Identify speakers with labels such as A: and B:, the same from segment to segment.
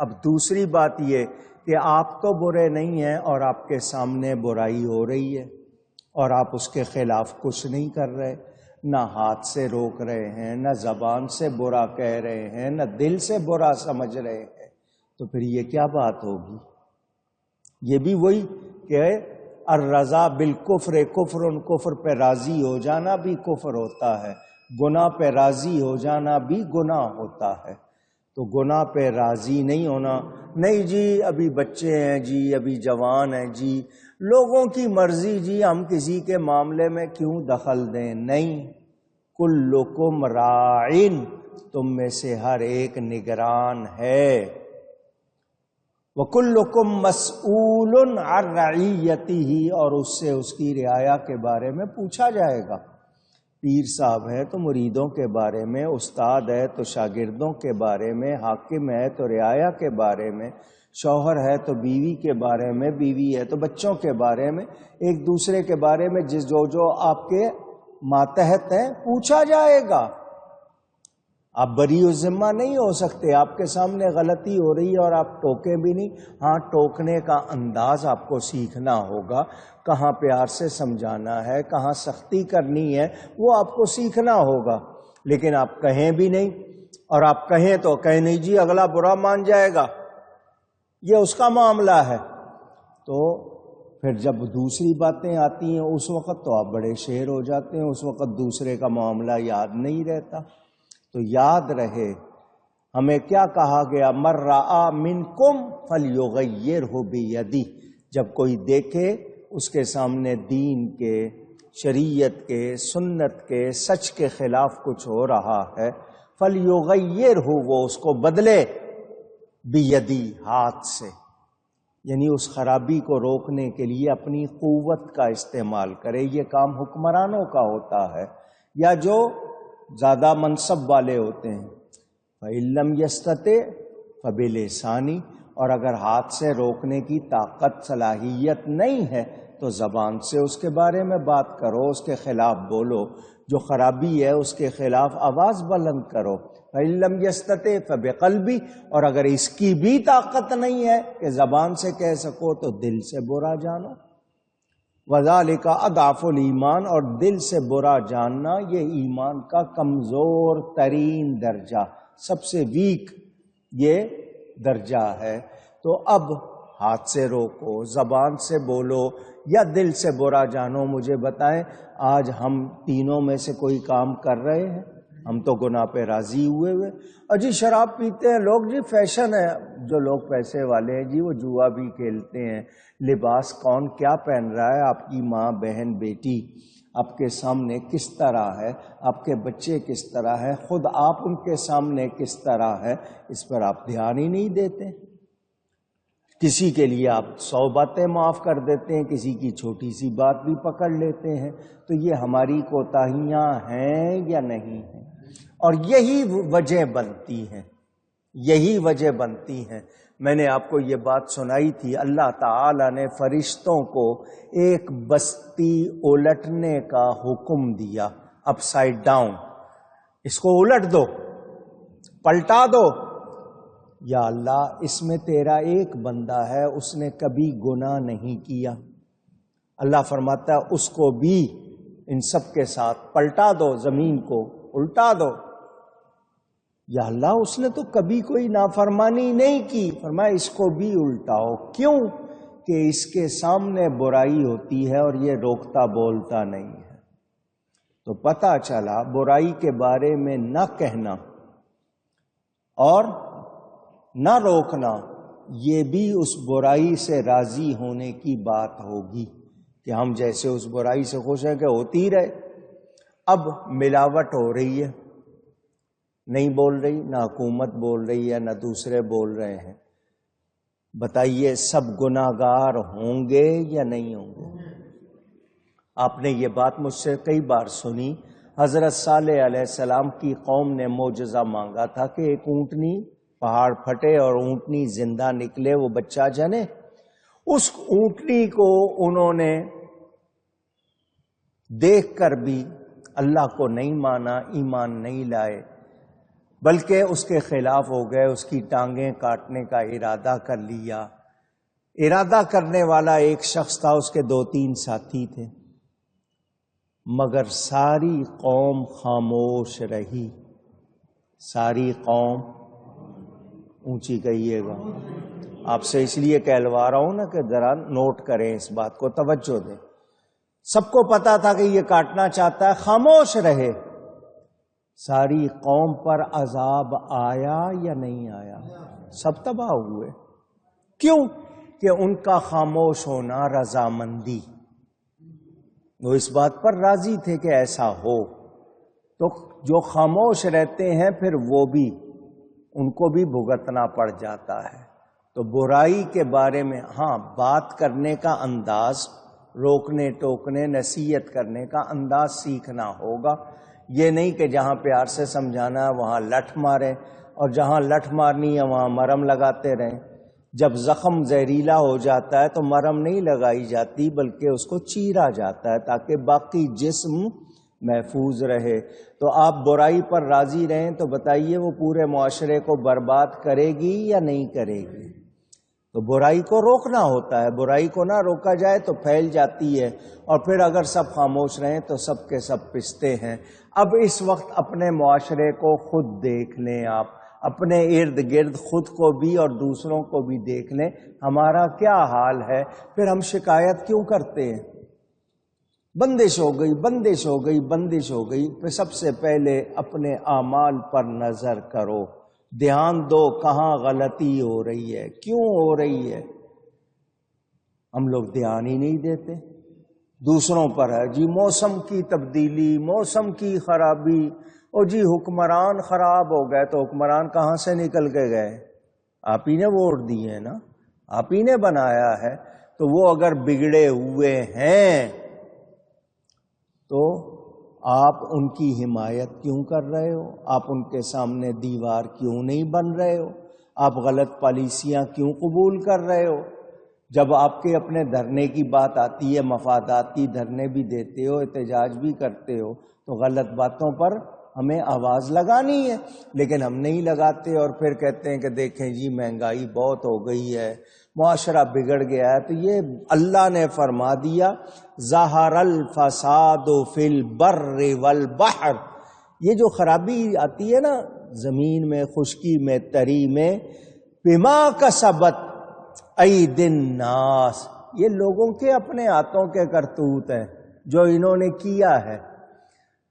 A: اب دوسری بات یہ کہ آپ تو برے نہیں ہیں اور آپ کے سامنے برائی ہو رہی ہے اور آپ اس کے خلاف کچھ نہیں کر رہے، نہ ہاتھ سے روک رہے ہیں، نہ زبان سے برا کہہ رہے ہیں، نہ دل سے برا سمجھ رہے ہیں، تو پھر یہ کیا بات ہوگی؟ یہ بھی وہی کہ الرضا بالکفر کفر، کفر پہ راضی ہو جانا بھی کفر ہوتا ہے، گناہ پہ راضی ہو جانا بھی گناہ ہوتا ہے۔ تو گناہ پہ راضی نہیں ہونا، نہیں جی ابھی بچے ہیں جی، ابھی جوان ہیں جی، لوگوں کی مرضی جی، ہم کسی کے معاملے میں کیوں دخل دیں؟ نہیں، کلکم راعٍ، تم میں سے ہر ایک نگران ہے، وَكُلُّكُمْ مَسْئُولٌ عَنْ رَعِيَّتِهِ، اور اس سے اس کی رعایا کے بارے میں پوچھا جائے گا۔ پیر صاحب ہے تو مریدوں کے بارے میں، استاد ہے تو شاگردوں کے بارے میں، حاکم ہے تو رعایا کے بارے میں، شوہر ہے تو بیوی کے بارے میں، بیوی ہے تو بچوں کے بارے میں، ایک دوسرے کے بارے میں جو آپ کے ماتحت ہیں پوچھا جائے گا۔ آپ بری الذمہ نہیں ہو سکتے، آپ کے سامنے غلطی ہو رہی ہے اور آپ ٹوکیں بھی نہیں، ہاں ٹوکنے کا انداز آپ کو سیکھنا ہوگا، کہاں پیار سے سمجھانا ہے، کہاں سختی کرنی ہے، وہ آپ کو سیکھنا ہوگا، لیکن آپ کہیں بھی نہیں، اور آپ کہیں تو کہیں نہیں جی اگلا برا مان جائے گا، یہ اس کا معاملہ ہے۔ تو پھر جب دوسری باتیں آتی ہیں اس وقت تو آپ بڑے شیر ہو جاتے ہیں، اس وقت دوسرے کا معاملہ یاد نہیں رہتا۔ تو یاد رہے ہمیں کیا کہا گیا، مَن رَآ مِنکم فَلْیُغَیِّرْہُ بِیَدِہِ، جب کوئی دیکھے اس کے سامنے دین کے، شریعت کے، سنت کے، سچ کے خلاف کچھ ہو رہا ہے، فَلْیُغَیِّرْہُ، وہ اس کو بدلے، بِیَدِہِ، ہاتھ سے، یعنی اس خرابی کو روکنے کے لیے اپنی قوت کا استعمال کرے۔ یہ کام حکمرانوں کا ہوتا ہے یا جو زیادہ منصب والے ہوتے ہیں۔ فَإِن لَّمْ يَسْتَطِعْ فَبِلِسَانِهِ، اور اگر ہاتھ سے روکنے کی طاقت صلاحیت نہیں ہے تو زبان سے اس کے بارے میں بات کرو، اس کے خلاف بولو، جو خرابی ہے اس کے خلاف آواز بلند کرو۔ فَإِن لَّمْ يَسْتَطِعْ فَبِقَلْبِهِ، اور اگر اس کی بھی طاقت نہیں ہے کہ زبان سے کہہ سکو تو دل سے برا جانو۔ وَذَلِكَ أَضْعَفُ الْإِيمَانِ، اور دل سے برا جاننا یہ ایمان کا کمزور ترین درجہ، سب سے ویک یہ درجہ ہے۔ تو اب ہاتھ سے روکو، زبان سے بولو یا دل سے برا جانو، مجھے بتائیں آج ہم تینوں میں سے کوئی کام کر رہے ہیں؟ ہم تو گناہ پہ راضی ہوئے جی شراب پیتے ہیں لوگ، جی فیشن ہے، جو لوگ پیسے والے ہیں جی وہ جوا بھی کھیلتے ہیں، لباس کون کیا پہن رہا ہے، آپ کی ماں بہن بیٹی آپ کے سامنے کس طرح ہے، آپ کے بچے کس طرح ہے، خود آپ ان کے سامنے کس طرح ہے، اس پر آپ دھیان ہی نہیں دیتے۔ کسی کے لیے آپ 100 باتیں معاف کر دیتے ہیں، کسی کی چھوٹی سی بات بھی پکڑ لیتے ہیں۔ تو یہ ہماری کوتاہیاں ہیں یا نہیں ہیں؟ اور یہی وجہ بنتی ہیں، یہی وجہ بنتی ہیں۔ میں نے آپ کو یہ بات سنائی تھی، اللہ تعالی نے فرشتوں کو ایک بستی الٹنے کا حکم دیا، اپ سائڈ ڈاؤن، اس کو الٹ دو، پلٹا دو۔ یا اللہ اس میں تیرا ایک بندہ ہے، اس نے کبھی گناہ نہیں کیا، اللہ فرماتا ہے اس کو بھی ان سب کے ساتھ پلٹا دو، زمین کو الٹا دو۔ یا اللہ اس نے تو کبھی کوئی نافرمانی نہیں کی، فرمایا اس کو بھی الٹاؤ۔ کیوں؟ کہ اس کے سامنے برائی ہوتی ہے اور یہ روکتا بولتا نہیں ہے۔ تو پتہ چلا برائی کے بارے میں نہ کہنا اور نہ روکنا، یہ بھی اس برائی سے راضی ہونے کی بات ہوگی کہ ہم جیسے اس برائی سے خوش ہیں کہ ہوتی رہے۔ اب ملاوٹ ہو رہی ہے، نہیں بول رہی، نہ حکومت بول رہی ہے، نہ دوسرے بول رہے ہیں، بتائیے سب گناہگار ہوں گے یا نہیں ہوں گے؟ آپ نے یہ بات مجھ سے کئی بار سنی، حضرت صالح علیہ السلام کی قوم نے معجزہ مانگا تھا کہ ایک اونٹنی پہاڑ پھٹے اور اونٹنی زندہ نکلے، وہ بچہ جنے۔ اس اونٹنی کو انہوں نے دیکھ کر بھی اللہ کو نہیں مانا، ایمان نہیں لائے۔ بلکہ اس کے خلاف ہو گئے، اس کی ٹانگیں کاٹنے کا ارادہ کر لیا۔ ارادہ کرنے والا ایک شخص تھا، اس کے 2-3 ساتھی تھے، مگر ساری قوم خاموش رہی۔ ساری قوم، اونچی کہیے گا، آپ سے اس لیے کہلوا رہا ہوں نا کہ ذرا نوٹ کریں اس بات کو، توجہ دیں۔ سب کو پتا تھا کہ یہ کاٹنا چاہتا ہے، خاموش رہے۔ ساری قوم پر عذاب آیا یا نہیں آیا؟ سب تباہ ہوئے۔ کیوں؟ کہ ان کا خاموش ہونا رضامندی، وہ اس بات پر راضی تھے کہ ایسا ہو۔ تو جو خاموش رہتے ہیں پھر وہ بھی، ان کو بھی بھگتنا پڑ جاتا ہے۔ تو برائی کے بارے میں ہاں بات کرنے کا انداز، روکنے ٹوکنے نصیحت کرنے کا انداز سیکھنا ہوگا۔ یہ نہیں کہ جہاں پیار سے سمجھانا ہے وہاں لٹھ ماریں، اور جہاں لٹھ مارنی ہے وہاں مرہم لگاتے رہیں۔ جب زخم زہریلا ہو جاتا ہے تو مرہم نہیں لگائی جاتی بلکہ اس کو چیرا جاتا ہے تاکہ باقی جسم محفوظ رہے۔ تو آپ برائی پر راضی رہیں تو بتائیے وہ پورے معاشرے کو برباد کرے گی یا نہیں کرے گی؟ تو برائی کو روکنا ہوتا ہے، برائی کو نہ روکا جائے تو پھیل جاتی ہے، اور پھر اگر سب خاموش رہیں تو سب کے سب پستے ہیں۔ اب اس وقت اپنے معاشرے کو خود دیکھ لیں، آپ اپنے ارد گرد خود کو بھی اور دوسروں کو بھی دیکھ لیں، ہمارا کیا حال ہے؟ پھر ہم شکایت کیوں کرتے ہیں؟ بندش ہو گئی، بندش ہو گئی، بندش ہو گئی۔ پھر سب سے پہلے اپنے اعمال پر نظر کرو، دھیان دو کہاں غلطی ہو رہی ہے، کیوں ہو رہی ہے۔ ہم لوگ دھیان ہی نہیں دیتے، دوسروں پر ہے جی موسم کی تبدیلی، موسم کی خرابی، اور جی حکمران خراب ہو گئے۔ تو حکمران کہاں سے نکل کے گئے؟ آپ ہی نے ووٹ دیے نا، آپ ہی نے بنایا ہے۔ تو وہ اگر بگڑے ہوئے ہیں تو آپ ان کی حمایت کیوں کر رہے ہو؟ آپ ان کے سامنے دیوار کیوں نہیں بن رہے ہو؟ آپ غلط پالیسیاں کیوں قبول کر رہے ہو؟ جب آپ کے اپنے دھرنے کی بات آتی ہے، مفادات کی دھرنے بھی دیتے ہو، احتجاج بھی کرتے ہو، تو غلط باتوں پر ہمیں آواز لگانی ہے، لیکن ہم نہیں لگاتے، اور پھر کہتے ہیں کہ دیکھیں جی مہنگائی بہت ہو گئی ہے، معاشرہ بگڑ گیا ہے۔ تو یہ اللہ نے فرما دیا ظہر الفساد فی البر والبحر، یہ جو خرابی آتی ہے نا زمین میں، خشکی میں، تری میں، بما کسبت ایدی الناس، یہ لوگوں کے اپنے ہاتھوں کے کرتوت ہیں جو انہوں نے کیا ہے۔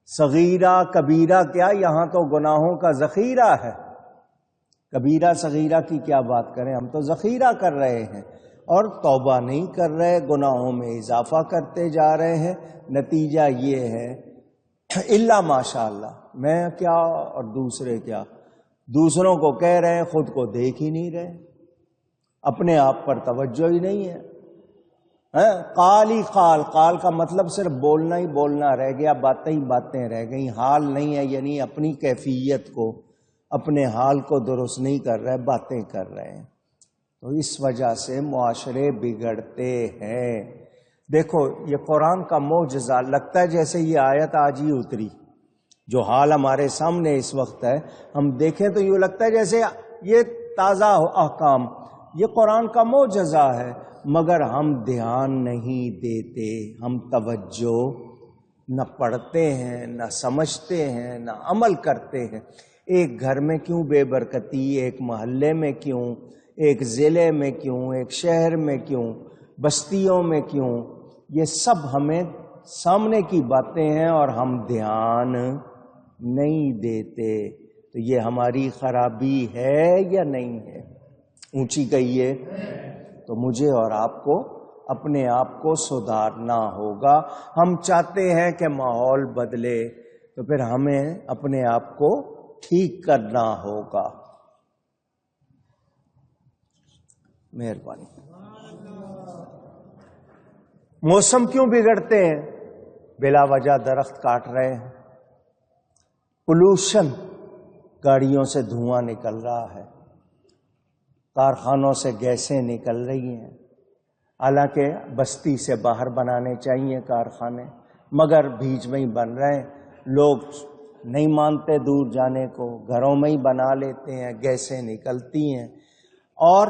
A: صغیرہ کبیرہ کیا، یہاں تو گناہوں کا ذخیرہ ہے۔ کبیرہ صغیرہ کی کیا بات کریں، ہم تو ذخیرہ کر رہے ہیں اور توبہ نہیں کر رہے، گناہوں میں اضافہ کرتے جا رہے ہیں۔ نتیجہ یہ ہے الا ماشاء اللہ، میں کیا اور دوسرے کیا، دوسروں کو کہہ رہے ہیں، خود کو دیکھ ہی نہیں رہے، اپنے آپ پر توجہ ہی نہیں ہے۔ قال ہی قال، قال کا مطلب صرف بولنا ہی بولنا رہ گیا، باتیں ہی باتیں رہ گئیں، حال نہیں ہے، یعنی اپنی کیفیت کو، اپنے حال کو درست نہیں کر رہے، باتیں کر رہے ہیں۔ تو اس وجہ سے معاشرے بگڑتے ہیں۔ دیکھو یہ قرآن کا معجزہ، لگتا ہے جیسے یہ آیت آج ہی اتری، جو حال ہمارے سامنے اس وقت ہے، ہم دیکھیں تو یوں لگتا ہے جیسے یہ تازہ احکام، یہ قرآن کا معجزہ ہے، مگر ہم دھیان نہیں دیتے، ہم توجہ نہ پڑھتے ہیں، نہ سمجھتے ہیں، نہ عمل کرتے ہیں۔ ایک گھر میں کیوں بے برکتی، ایک محلے میں کیوں، ایک ضلع میں کیوں، ایک شہر میں کیوں، بستیوں میں کیوں، یہ سب ہمیں سامنے کی باتیں ہیں اور ہم دھیان نہیں دیتے۔ تو یہ ہماری خرابی ہے یا نہیں ہے؟ اونچی کہیے۔ تو مجھے اور آپ کو اپنے آپ کو سدھارنا ہوگا۔ ہم چاہتے ہیں کہ ماحول بدلے، تو پھر ہمیں اپنے آپ کو ٹھیک کرنا ہوگا۔ مہربانی۔ موسم کیوں بگڑتے ہیں؟ بلا وجہ درخت کاٹ رہے ہیں، پولوشن، گاڑیوں سے دھواں نکل رہا ہے، کارخانوں سے گیسیں نکل رہی ہیں، حالانکہ بستی سے باہر بنانے چاہیے کارخانے، مگر بیچ میں ہی بن رہے ہیں۔ لوگ نہیں مانتے دور جانے کو، گھروں میں ہی بنا لیتے ہیں، گیسیں نکلتی ہیں. اور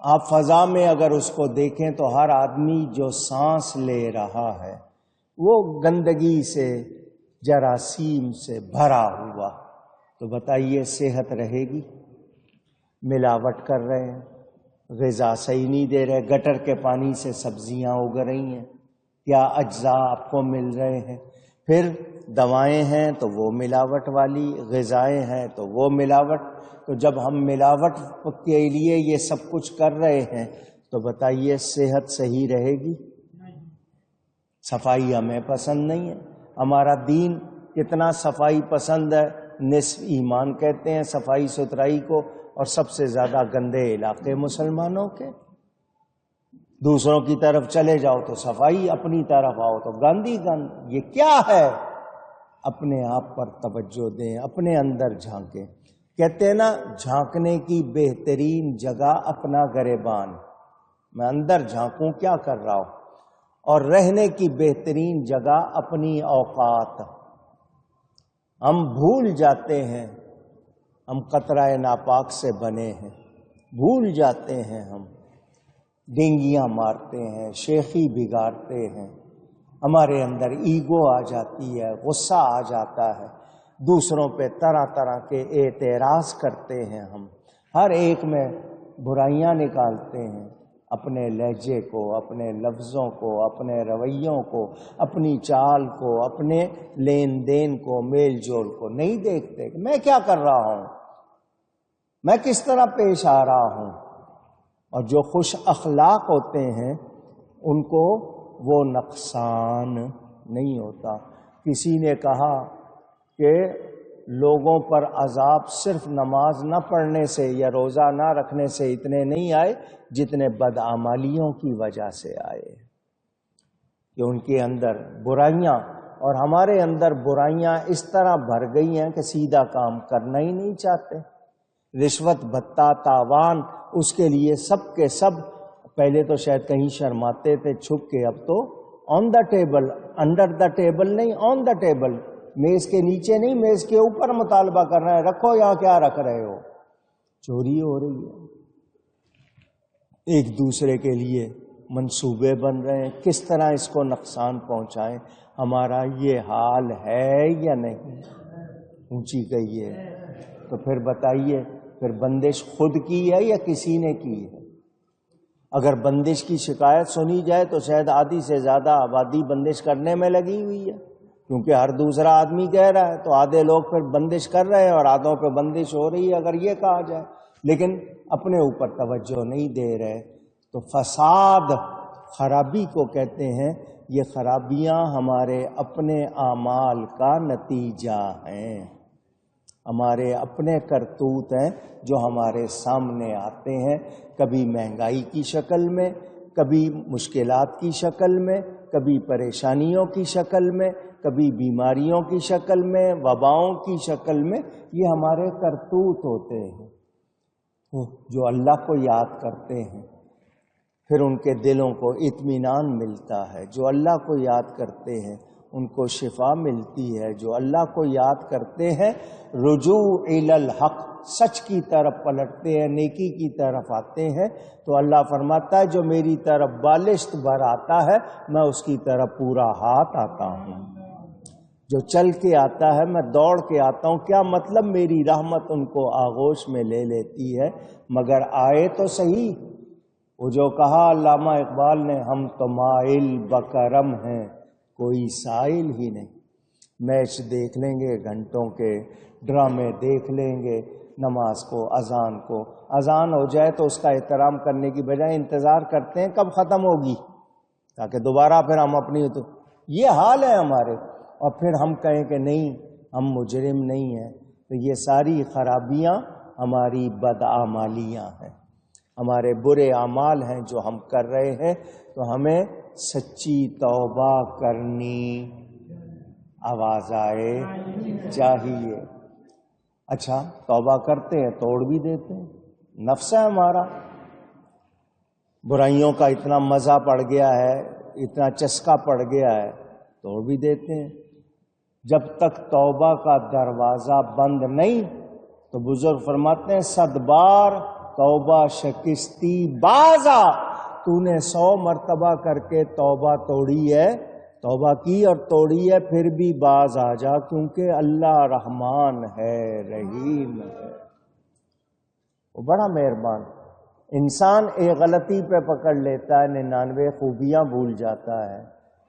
A: آپ فضا میں اگر اس کو دیکھیں تو ہر آدمی جو سانس لے رہا ہے وہ گندگی سے، جراثیم سے بھرا ہوا. تو بتائیے صحت رہے گی؟ ملاوٹ کر رہے ہیں، غذا صحیح نہیں دے رہے، گٹر کے پانی سے سبزیاں اگ رہی ہیں، کیا اجزاء آپ کو مل رہے ہیں. پھر دوائیں ہیں تو وہ ملاوٹ والی، غذائیں ہیں تو وہ ملاوٹ. تو جب ہم ملاوٹ کے لیے یہ سب کچھ کر رہے ہیں تو بتائیے صحت صحیح رہے گی؟ صفائی ہمیں پسند نہیں ہے. ہمارا دین کتنا صفائی پسند ہے، نصف ایمان کہتے ہیں صفائی ستھرائی کو، اور سب سے زیادہ گندے علاقے مسلمانوں کے. دوسروں کی طرف چلے جاؤ تو صفائی، اپنی طرف آؤ تو گندی گند. یہ کیا ہے؟ اپنے آپ پر توجہ دیں، اپنے اندر جھانکیں. کہتے ہیں نا جھانکنے کی بہترین جگہ اپنا گریبان، میں اندر جھانکوں کیا کر رہا ہوں. اور رہنے کی بہترین جگہ اپنی اوقات. ہم بھول جاتے ہیں ہم قطرہ ناپاک سے بنے ہیں، بھول جاتے ہیں، ہم ڈینگیاں مارتے ہیں، شیخی بگاڑتے ہیں، ہمارے اندر ایگو آ جاتی ہے، غصہ آ جاتا ہے، دوسروں پہ طرح طرح کے اعتراض کرتے ہیں. ہم ہر ایک میں برائیاں نکالتے ہیں، اپنے لہجے کو، اپنے لفظوں کو، اپنے رویوں کو، اپنی چال کو، اپنے لین دین کو، میل جول کو نہیں دیکھتے کہ میں کیا کر رہا ہوں، میں کس طرح پیش آ رہا ہوں. اور جو خوش اخلاق ہوتے ہیں ان کو وہ نقصان نہیں ہوتا. کسی نے کہا کہ لوگوں پر عذاب صرف نماز نہ پڑھنے سے یا روزہ نہ رکھنے سے اتنے نہیں آئے جتنے بدعمالیوں کی وجہ سے آئے، کہ ان کے اندر برائیاں، اور ہمارے اندر برائیاں اس طرح بھر گئی ہیں کہ سیدھا کام کرنا ہی نہیں چاہتے. رشوت بھتہ تاوان، اس کے لیے سب کے سب، پہلے تو شاید کہیں شرماتے تھے چھپ کے، اب تو on the table, under the table نہیں، آن دا ٹیبل، میز کے نیچے نہیں، میز کے اوپر مطالبہ کر رہے ہیں، رکھو یہاں کیا رکھ رہے ہو. چوری ہو رہی ہے. ایک دوسرے کے لیے منصوبے بن رہے ہیں کس طرح اس کو نقصان پہنچائیں. ہمارا یہ حال ہے یا نہیں؟ اونچی کہیے. تو پھر بتائیے، پھر بندش خود کی ہے یا کسی نے کی ہے؟ اگر بندش کی شکایت سنی جائے تو شاید آدھی سے زیادہ آبادی بندش کرنے میں لگی ہوئی ہے، کیونکہ ہر دوسرا آدمی کہہ رہا ہے، تو آدھے لوگ پھر بندش کر رہے ہیں اور آدھوں پہ بندش ہو رہی ہے اگر یہ کہا جائے، لیکن اپنے اوپر توجہ نہیں دے رہے. تو فساد خرابی کو کہتے ہیں. یہ خرابیاں ہمارے اپنے اعمال کا نتیجہ ہیں، ہمارے اپنے کرتوت ہیں جو ہمارے سامنے آتے ہیں، کبھی مہنگائی کی شکل میں، کبھی مشکلات کی شکل میں، کبھی پریشانیوں کی شکل میں، کبھی بیماریوں کی شکل میں، وباؤں کی شکل میں. یہ ہمارے کرتوت ہوتے ہیں. جو اللہ کو یاد کرتے ہیں پھر ان کے دلوں کو اطمینان ملتا ہے. جو اللہ کو یاد کرتے ہیں ان کو شفا ملتی ہے. جو اللہ کو یاد کرتے ہیں رجوع الی الحق، سچ کی طرف پلٹتے ہیں، نیکی کی طرف آتے ہیں. تو اللہ فرماتا ہے جو میری طرف بالشت بھر آتا ہے میں اس کی طرف پورا ہاتھ آتا ہوں. جو چل کے آتا ہے میں دوڑ کے آتا ہوں. کیا مطلب؟ میری رحمت ان کو آغوش میں لے لیتی ہے، مگر آئے تو صحیح. وہ جو کہا علامہ اقبال نے، ہم تو مائل بکرم ہیں کوئی سائل ہی نہیں. میچ دیکھ لیں گے گھنٹوں کے، ڈرامے دیکھ لیں گے، نماز کو، اذان کو، اذان ہو جائے تو اس کا احترام کرنے کی بجائے انتظار کرتے ہیں کب ختم ہوگی تاکہ دوبارہ پھر ہم اپنی. تو یہ حال ہے ہمارے. اور پھر ہم کہیں کہ نہیں ہم مجرم نہیں ہیں. تو یہ ساری خرابیاں ہماری بدعمالیاں ہیں، ہمارے برے اعمال ہیں جو ہم کر رہے ہیں. تو ہمیں سچی توبہ کرنی آواز آئے چاہیے. اچھا توبہ کرتے ہیں توڑ بھی دیتے ہیں. نفس ہے ہمارا، برائیوں کا اتنا مزہ پڑ گیا ہے، اتنا چسکا پڑ گیا ہے، توڑ بھی دیتے ہیں. جب تک توبہ کا دروازہ بند نہیں تو بزرگ فرماتے ہیں 100 بار توبہ شکستی بازا، تو نے 100 مرتبہ کر کے توبہ توڑی ہے، توبہ کی اور توڑی ہے، پھر بھی باز آ جا، کیونکہ اللہ رحمان ہے، رحیم ہے، وہ بڑا مہربان۔ انسان ایک غلطی پہ پکڑ لیتا ہے، 99 خوبیاں بھول جاتا ہے،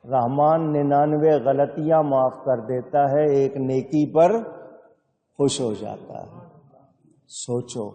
A: رحمان 99 غلطیاں معاف کر دیتا ہے، ایک نیکی پر خوش ہو جاتا ہے۔ سوچو